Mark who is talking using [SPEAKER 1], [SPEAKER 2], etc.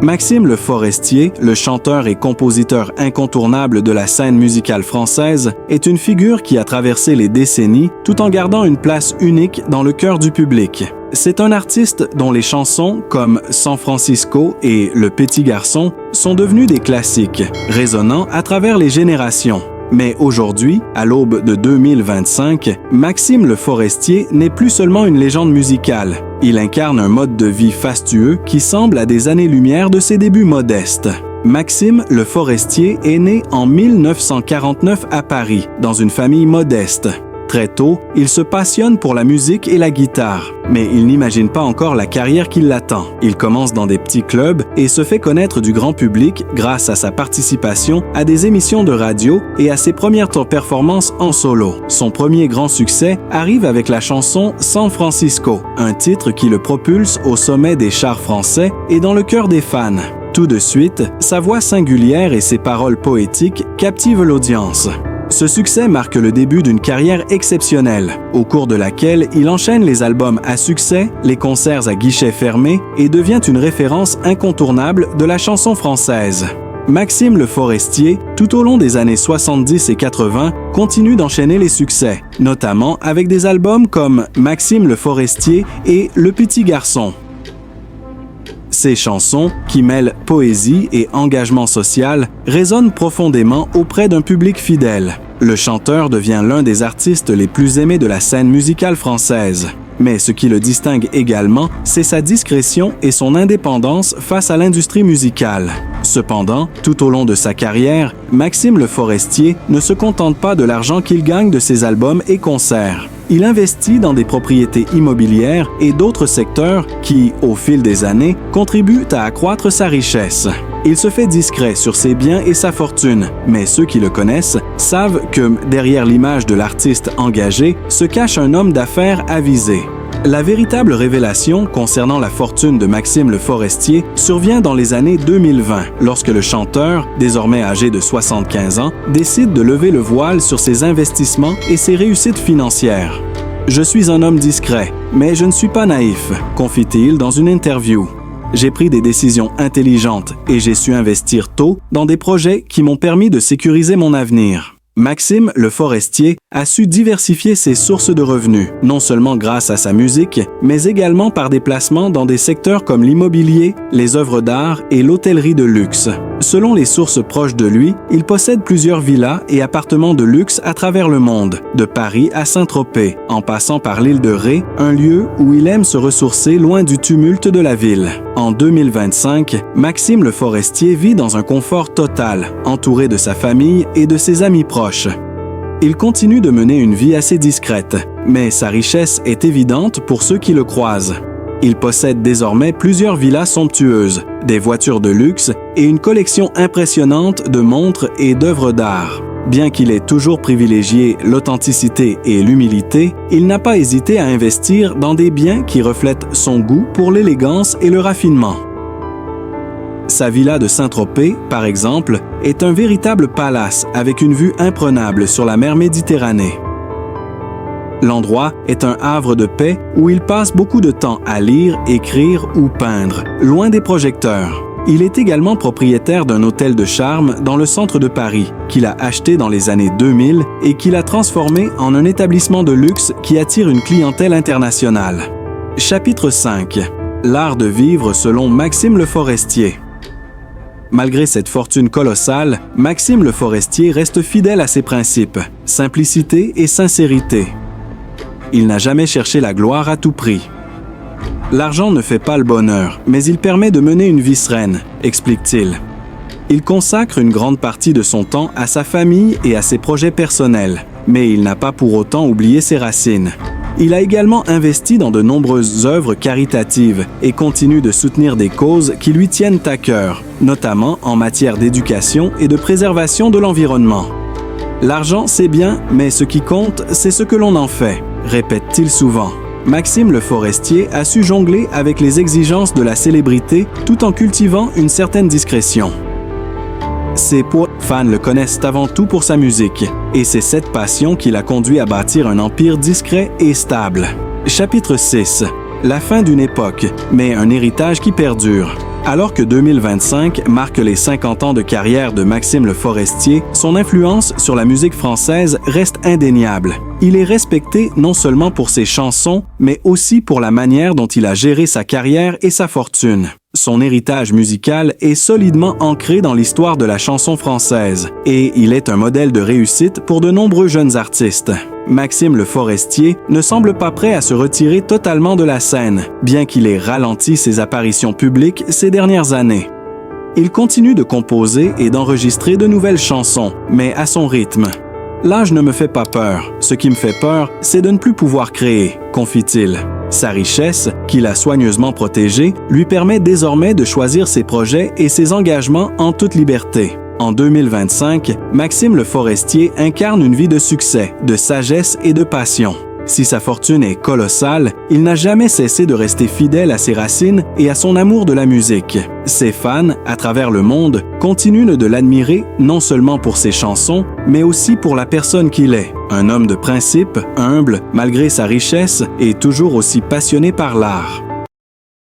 [SPEAKER 1] Maxime Le Forestier, le chanteur et compositeur incontournable de la scène musicale française, est une figure qui a traversé les décennies tout en gardant une place unique dans le cœur du public. C'est un artiste dont les chansons comme San Francisco et Le Petit Garçon sont devenues des classiques, résonnant à travers les générations. Mais aujourd'hui, à l'aube de 2025, Maxime Le Forestier n'est plus seulement une légende musicale. Il incarne un mode de vie fastueux qui semble à des années-lumière de ses débuts modestes. Maxime Le Forestier est né en 1949 à Paris, dans une famille modeste. Très tôt, il se passionne pour la musique et la guitare, mais il n'imagine pas encore la carrière qui l'attend. Il commence dans des petits clubs et se fait connaître du grand public grâce à sa participation à des émissions de radio et à ses premières performances en solo. Son premier grand succès arrive avec la chanson San Francisco, un titre qui le propulse au sommet des charts français et dans le cœur des fans. Tout de suite, sa voix singulière et ses paroles poétiques captivent l'audience. Ce succès marque le début d'une carrière exceptionnelle, au cours de laquelle il enchaîne les albums à succès, les concerts à guichets fermés et devient une référence incontournable de la chanson française. Maxime Le Forestier, tout au long des années 70 et 80, continue d'enchaîner les succès, notamment avec des albums comme Maxime Le Forestier et Le Petit Garçon. Ces chansons, qui mêlent poésie et engagement social, résonnent profondément auprès d'un public fidèle. Le chanteur devient l'un des artistes les plus aimés de la scène musicale française. Mais ce qui le distingue également, c'est sa discrétion et son indépendance face à l'industrie musicale. Cependant, tout au long de sa carrière, Maxime Le Forestier ne se contente pas de l'argent qu'il gagne de ses albums et concerts. Il investit dans des propriétés immobilières et d'autres secteurs qui, au fil des années, contribuent à accroître sa richesse. Il se fait discret sur ses biens et sa fortune, mais ceux qui le connaissent savent que derrière l'image de l'artiste engagé se cache un homme d'affaires avisé. La véritable révélation concernant la fortune de Maxime Le Forestier survient dans les années 2020, lorsque le chanteur, désormais âgé de 75 ans, décide de lever le voile sur ses investissements et ses réussites financières. « Je suis un homme discret, mais je ne suis pas naïf », confie-t-il dans une interview. « J'ai pris des décisions intelligentes et j'ai su investir tôt dans des projets qui m'ont permis de sécuriser mon avenir. » Maxime Le Forestier a su diversifier ses sources de revenus, non seulement grâce à sa musique, mais également par des placements dans des secteurs comme l'immobilier, les œuvres d'art et l'hôtellerie de luxe. Selon les sources proches de lui, il possède plusieurs villas et appartements de luxe à travers le monde, de Paris à Saint-Tropez, en passant par l'île de Ré, un lieu où il aime se ressourcer loin du tumulte de la ville. En 2025, Maxime Le Forestier vit dans un confort total, entouré de sa famille et de ses amis proches. Il continue de mener une vie assez discrète, mais sa richesse est évidente pour ceux qui le croisent. Il possède désormais plusieurs villas somptueuses, des voitures de luxe et une collection impressionnante de montres et d'œuvres d'art. Bien qu'il ait toujours privilégié l'authenticité et l'humilité, il n'a pas hésité à investir dans des biens qui reflètent son goût pour l'élégance et le raffinement. Sa villa de Saint-Tropez, par exemple, est un véritable palace avec une vue imprenable sur la mer Méditerranée. L'endroit est un havre de paix où il passe beaucoup de temps à lire, écrire ou peindre, loin des projecteurs. Il est également propriétaire d'un hôtel de charme dans le centre de Paris, qu'il a acheté dans les années 2000 et qu'il a transformé en un établissement de luxe qui attire une clientèle internationale. Chapitre 5. L'art de vivre selon Maxime Le Forestier. Malgré cette fortune colossale, Maxime Le Forestier reste fidèle à ses principes, simplicité et sincérité. Il n'a jamais cherché la gloire à tout prix. L'argent ne fait pas le bonheur, mais il permet de mener une vie sereine, explique-t-il. Il consacre une grande partie de son temps à sa famille et à ses projets personnels, mais il n'a pas pour autant oublié ses racines. Il a également investi dans de nombreuses œuvres caritatives et continue de soutenir des causes qui lui tiennent à cœur, notamment en matière d'éducation et de préservation de l'environnement. L'argent, c'est bien, mais ce qui compte, c'est ce que l'on en fait, répète-t-il souvent. Maxime Le Forestier a su jongler avec les exigences de la célébrité tout en cultivant une certaine discrétion. Ses fans le connaissent avant tout pour sa musique, et c'est cette passion qui l'a conduit à bâtir un empire discret et stable. Chapitre 6. La fin d'une époque, mais un héritage qui perdure. Alors que 2025 marque les 50 ans de carrière de Maxime Le Forestier, son influence sur la musique française reste indéniable. Il est respecté non seulement pour ses chansons, mais aussi pour la manière dont il a géré sa carrière et sa fortune. Son héritage musical est solidement ancré dans l'histoire de la chanson française, et il est un modèle de réussite pour de nombreux jeunes artistes. Maxime Le Forestier ne semble pas prêt à se retirer totalement de la scène, bien qu'il ait ralenti ses apparitions publiques ces dernières années. Il continue de composer et d'enregistrer de nouvelles chansons, mais à son rythme. L'âge ne me fait pas peur. Ce qui me fait peur, c'est de ne plus pouvoir créer, confie-t-il. Sa richesse, qu'il a soigneusement protégée, lui permet désormais de choisir ses projets et ses engagements en toute liberté. En 2025, Maxime Le Forestier incarne une vie de succès, de sagesse et de passion. Si sa fortune est colossale, il n'a jamais cessé de rester fidèle à ses racines et à son amour de la musique. Ses fans, à travers le monde, continuent de l'admirer non seulement pour ses chansons, mais aussi pour la personne qu'il est. Un homme de principe, humble, malgré sa richesse, et toujours aussi passionné par l'art.